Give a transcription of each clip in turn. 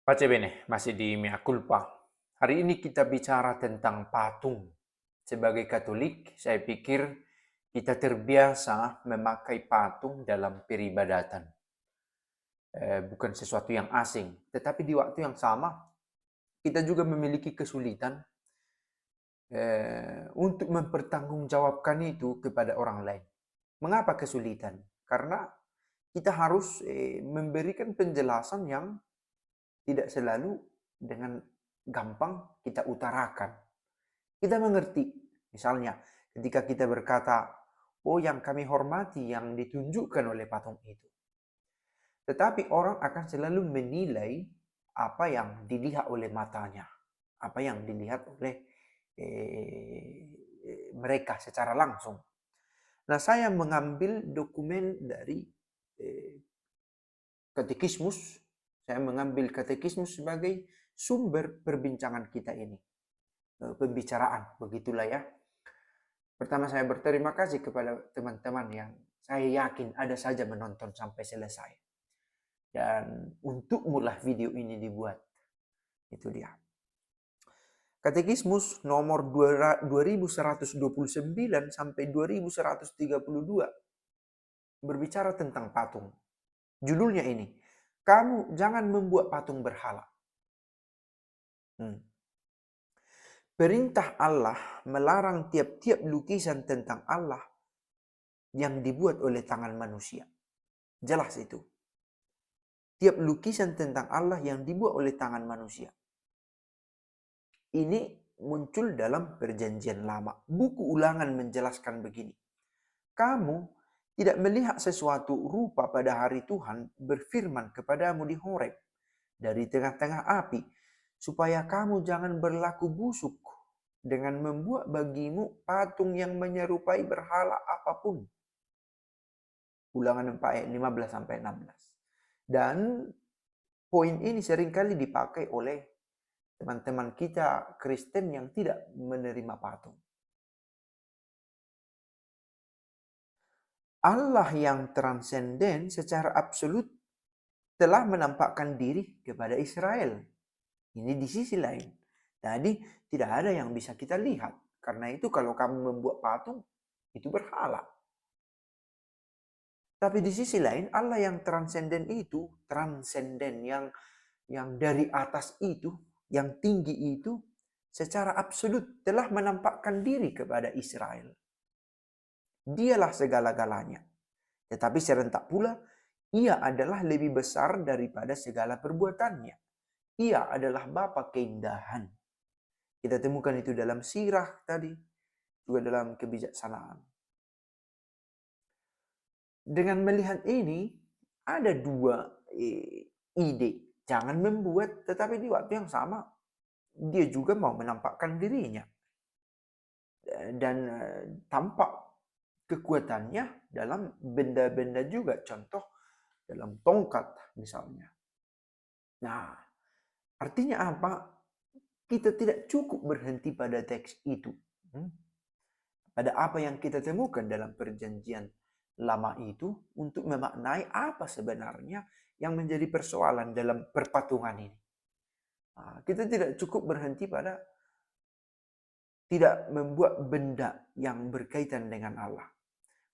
Pace bene, masih di Mea Culpa. Hari ini kita bicara tentang patung. Sebagai Katolik, saya pikir kita terbiasa memakai patung dalam peribadatan. Bukan sesuatu yang asing, tetapi di waktu yang sama kita juga memiliki kesulitan untuk mempertanggungjawabkan itu kepada orang lain. Mengapa kesulitan? Karena kita harus memberikan penjelasan yang tidak selalu dengan gampang kita utarakan. Kita mengerti, misalnya ketika kita berkata, oh yang kami hormati yang ditunjukkan oleh patung itu. Tetapi orang akan selalu menilai apa yang dilihat oleh matanya, apa yang dilihat oleh mereka secara langsung. Nah, saya mengambil dokumen dari katekismus. Saya mengambil katekismus sebagai sumber perbincangan kita ini. Pembicaraan, begitulah ya. Pertama saya berterima kasih kepada teman-teman yang saya yakin ada saja menonton sampai selesai. Dan untuk mulai video ini dibuat. Itu dia. Katekismus nomor 2129 sampai 2132 berbicara tentang patung. Judulnya ini, kamu jangan membuat patung berhala. Perintah Allah melarang tiap-tiap lukisan tentang Allah yang dibuat oleh tangan manusia. Jelas itu. Tiap lukisan tentang Allah yang dibuat oleh tangan manusia. Ini muncul dalam Perjanjian Lama. Buku Ulangan menjelaskan begini. Kamu tidak melihat sesuatu rupa pada hari Tuhan berfirman kepadamu di Horeb dari tengah-tengah api, supaya kamu jangan berlaku busuk dengan membuat bagimu patung yang menyerupai berhala apapun. Ulangan 4 ayat 15 sampai 16. Dan poin ini seringkali dipakai oleh teman-teman kita Kristen yang tidak menerima patung. Allah yang transenden secara absolut telah menampakkan diri kepada Israel. Ini di sisi lain. Jadi tidak ada yang bisa kita lihat. Karena itu kalau kamu membuat patung, itu berhala. Tapi di sisi lain Allah yang transenden itu, transenden yang dari atas itu, yang tinggi itu, secara absolut telah menampakkan diri kepada Israel. Dialah segala-galanya. Tetapi serentak pula, ia adalah lebih besar daripada segala perbuatannya. Ia adalah Bapa keindahan. Kita temukan itu dalam sirah tadi, juga dalam kebijaksanaan. Dengan melihat ini, ada dua ide. Jangan membuat, tetapi di waktu yang sama, dia juga mau menampakkan dirinya. Dan tampak kekuatannya dalam benda-benda juga. Contoh dalam tongkat misalnya. Nah, artinya apa? Kita tidak cukup berhenti pada teks itu. Pada apa yang kita temukan dalam Perjanjian Lama itu untuk memaknai apa sebenarnya yang menjadi persoalan dalam perpatungan ini. Nah, kita tidak cukup berhenti pada tidak membuat benda yang berkaitan dengan Allah.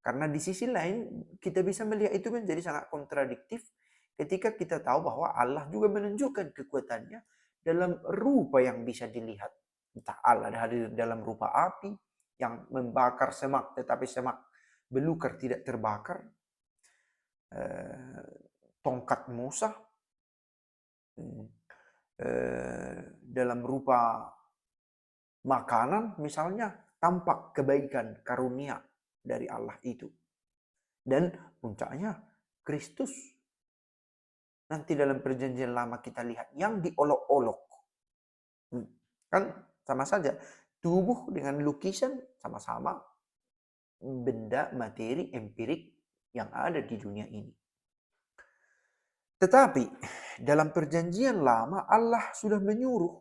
Karena di sisi lain kita bisa melihat itu menjadi sangat kontradiktif ketika kita tahu bahwa Allah juga menunjukkan kekuatannya dalam rupa yang bisa dilihat. Entah Allah hadir dalam rupa api yang membakar semak, tetapi semak belukar tidak terbakar. Tongkat Musa dalam rupa makanan misalnya, tampak kebaikan karunia dari Allah itu. Dan puncaknya Kristus. Nanti dalam Perjanjian Lama kita lihat yang diolok-olok. Kan sama saja. Tubuh dengan lukisan sama-sama benda materi empirik yang ada di dunia ini. Tetapi dalam Perjanjian Lama Allah sudah menyuruh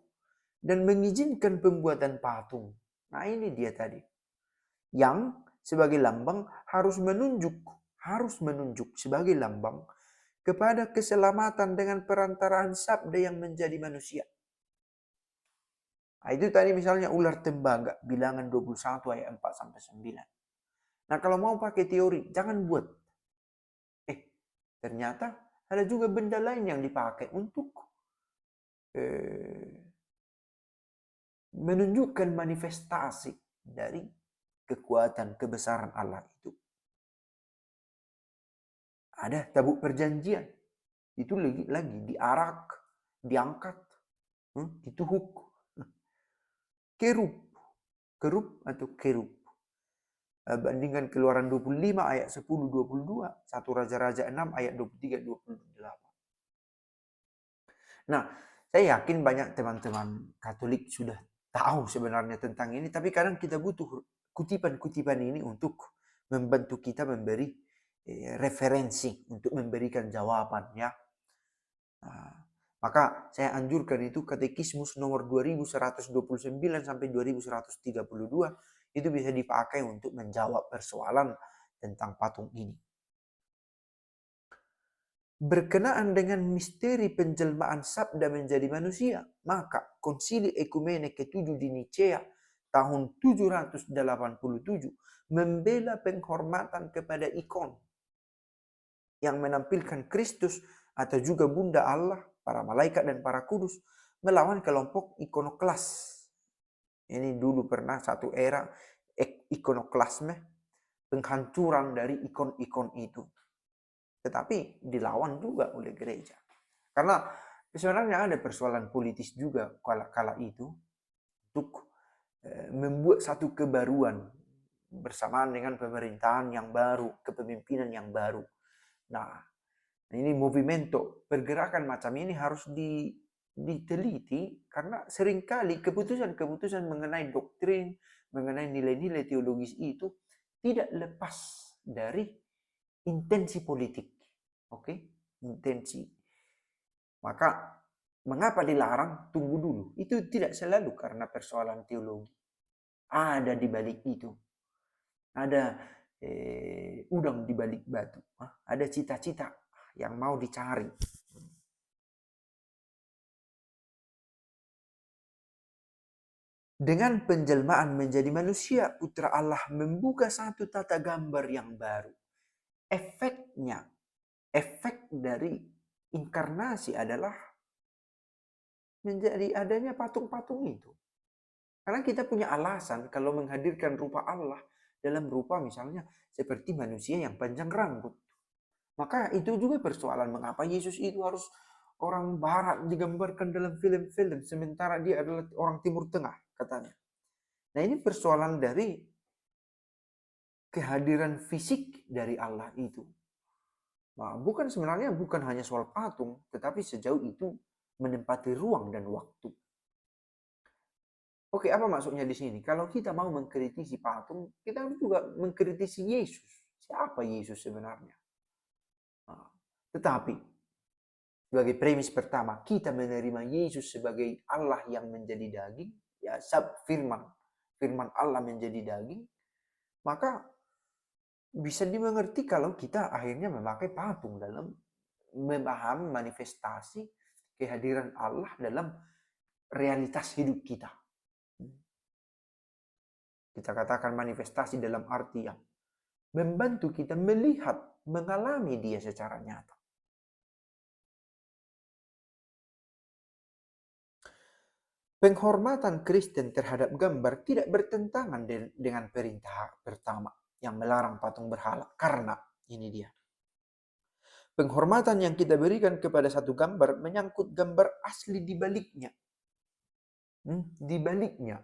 dan mengizinkan pembuatan patung. Nah ini dia tadi. Yang sebagai lambang harus menunjuk sebagai lambang kepada keselamatan dengan perantaraan sabda yang menjadi manusia. Nah, itu tadi misalnya ular tembaga, bilangan 21 ayat 4-9. Nah, kalau mau pakai teori, jangan buat. Ternyata ada juga benda lain yang dipakai untuk menunjukkan manifestasi dari kekuatan kebesaran Allah itu. Ada tabut perjanjian, itu lagi diarak, diangkat, dituhuk. Kerub atau kerub. Bandingkan Keluaran 25 ayat 10-22, 1 Raja-Raja 6 ayat 23-28. Nah, saya yakin banyak teman-teman Katolik sudah tahu sebenarnya tentang ini, tapi kadang kita butuh kutipan-kutipan ini untuk membantu kita memberi referensi, untuk memberikan jawaban, ya. Nah, maka saya anjurkan itu Katekismus nomor 2129 sampai 2132 itu bisa dipakai untuk menjawab persoalan tentang patung ini. Berkenaan dengan misteri penjelmaan sabda menjadi manusia, maka Konsili Ekumene ke-7 di Nicea tahun 787 membela penghormatan kepada ikon yang menampilkan Kristus atau juga Bunda Allah, para malaikat dan para kudus, melawan kelompok ikonoklas. Ini dulu pernah satu era ikonoklasme, penghancuran dari ikon-ikon itu. Tetapi dilawan juga oleh gereja. Karena sebenarnya ada persoalan politis juga kala itu untuk membuat satu kebaruan bersamaan dengan pemerintahan yang baru, kepemimpinan yang baru. Nah, ini movimento, pergerakan macam ini harus diteliti karena seringkali keputusan-keputusan mengenai doktrin, mengenai nilai-nilai teologis itu tidak lepas dari intensi politik. Oke, intensi. Maka mengapa dilarang? Tunggu dulu. Itu tidak selalu karena persoalan teologi. Ada di balik itu. Ada udang di balik batu. Ada cita-cita yang mau dicari. Dengan penjelmaan menjadi manusia, Putra Allah membuka satu tata gambar yang baru. Efek dari inkarnasi adalah menjadi adanya patung-patung itu. Karena kita punya alasan kalau menghadirkan rupa Allah dalam rupa misalnya seperti manusia yang panjang rambut. Maka itu juga persoalan mengapa Yesus itu harus orang barat digambarkan dalam film-film sementara dia adalah orang Timur Tengah katanya. Nah, ini persoalan dari kehadiran fisik dari Allah itu. Nah, sebenarnya bukan hanya soal patung, tetapi sejauh itu menempati ruang dan waktu. Oke, apa maksudnya di sini? Kalau kita mau mengkritisi patung, kita harus juga mengkritisi Yesus. Siapa Yesus sebenarnya? Nah, tetapi sebagai premis pertama, kita menerima Yesus sebagai Allah yang menjadi daging, ya firman Allah menjadi daging, maka bisa dimengerti kalau kita akhirnya memakai patung dalam memahami manifestasi kehadiran Allah dalam realitas hidup kita. Kita katakan manifestasi dalam arti yang membantu kita melihat, mengalami dia secara nyata. Penghormatan Kristen terhadap gambar tidak bertentangan dengan perintah pertama yang melarang patung berhala. Karena ini dia. Penghormatan yang kita berikan kepada satu gambar menyangkut gambar asli di baliknya. Di baliknya.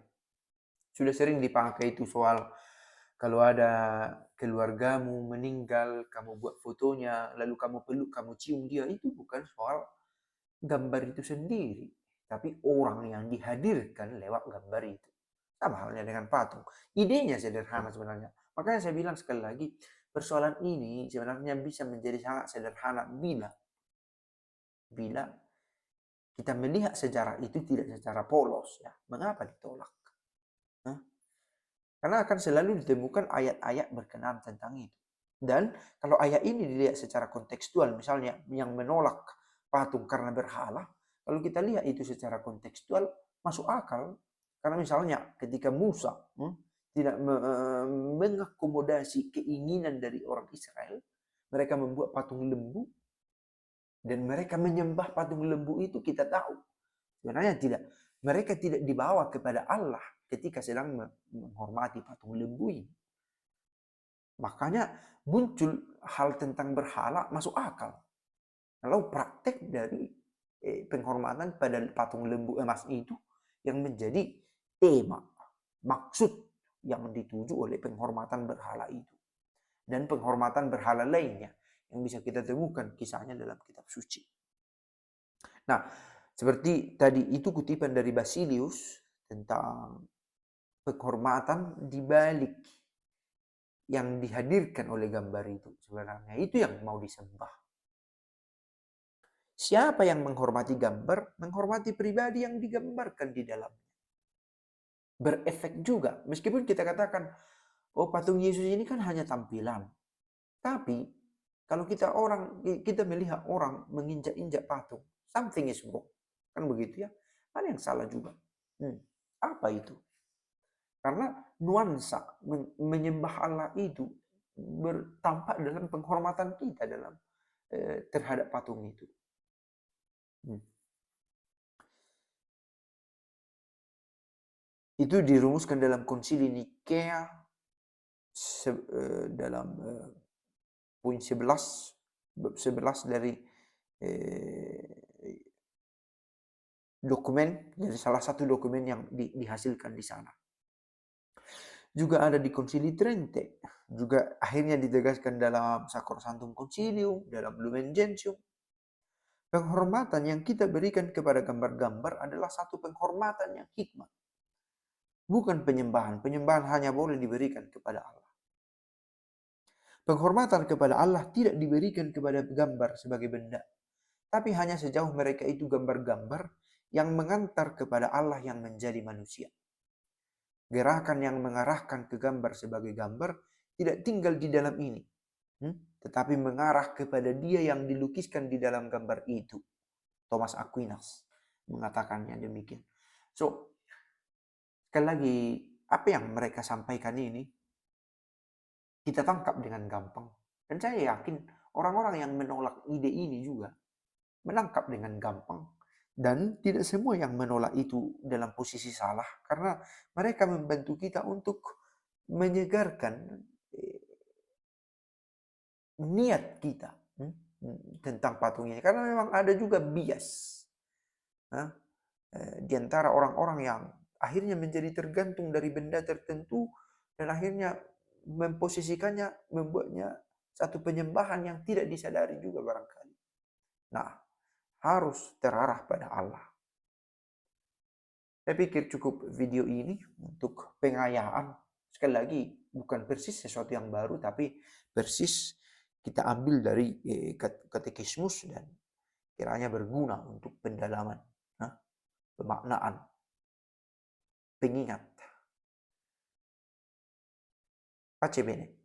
Sudah sering dipakai itu soal kalau ada keluargamu meninggal, kamu buat fotonya, lalu kamu peluk, kamu cium dia. Itu bukan soal gambar itu sendiri, tapi orang yang dihadirkan lewat gambar itu. Sama halnya dengan patung. Idenya sederhana sebenarnya. Makanya saya bilang sekali lagi, persoalan ini sebenarnya bisa menjadi sangat sederhana bila kita melihat sejarah itu tidak secara polos. Ya. Mengapa ditolak? Karena akan selalu ditemukan ayat-ayat berkenaan tentang itu. Dan kalau ayat ini dilihat secara kontekstual, misalnya yang menolak patung karena berhala, kalau kita lihat itu secara kontekstual masuk akal. Karena misalnya ketika Musa tidak mengakomodasi keinginan dari orang Israel, mereka membuat patung lembu dan mereka menyembah patung lembu itu, kita tahu sebenarnya tidak, mereka tidak dibawa kepada Allah ketika sedang menghormati patung lembu ini. Makanya muncul hal tentang berhala masuk akal. Kalau praktek dari penghormatan pada patung lembu emas itu yang menjadi tema, maksud yang dituju oleh penghormatan berhala itu. Dan penghormatan berhala lainnya yang bisa kita temukan kisahnya dalam kitab suci. Nah, seperti tadi itu kutipan dari Basilius tentang penghormatan di balik yang dihadirkan oleh gambar itu. Sebenarnya itu yang mau disembah. Siapa yang menghormati gambar, menghormati pribadi yang digambarkan di dalamnya. Berefek juga. Meskipun kita katakan, oh patung Yesus ini kan hanya tampilan. Tapi kalau kita melihat orang menginjak-injak patung, something is wrong. Kan begitu ya? Ada yang salah juga. Apa itu? Karena nuansa menyembah Allah itu bertampak dalam penghormatan kita dalam terhadap patung itu. Itu dirumuskan dalam Konsili Nikea dalam poin 11 dari dokumen, dari salah satu dokumen yang dihasilkan di sana. Juga ada di Konsili Trente, juga akhirnya ditegaskan dalam Sacrosanctum Concilium, dalam Lumen Gentium. Penghormatan yang kita berikan kepada gambar-gambar adalah satu penghormatan yang hikmat. Bukan penyembahan. Penyembahan hanya boleh diberikan kepada Allah. Penghormatan kepada Allah tidak diberikan kepada gambar sebagai benda. Tapi hanya sejauh mereka itu gambar-gambar yang mengantar kepada Allah yang menjadi manusia. Gerakan yang mengarahkan ke gambar sebagai gambar tidak tinggal di dalam ini. Tetapi mengarah kepada dia yang dilukiskan di dalam gambar itu. Thomas Aquinas mengatakannya demikian. So, sekali lagi, apa yang mereka sampaikan ini kita tangkap dengan gampang. Dan saya yakin orang-orang yang menolak ide ini juga menangkap dengan gampang. Dan tidak semua yang menolak itu dalam posisi salah, karena mereka membantu kita untuk menyegarkan niat kita tentang patung ini. Karena memang ada juga bias di antara orang-orang yang akhirnya menjadi tergantung dari benda tertentu dan akhirnya memposisikannya, membuatnya satu penyembahan yang tidak disadari juga barangkali. Nah, harus terarah pada Allah. Saya pikir cukup video ini untuk pengayaan. Sekali lagi, bukan persis sesuatu yang baru, tapi persis kita ambil dari katekismus dan kiranya berguna untuk pendalaman, pemaknaan, pengingat. Pace bene.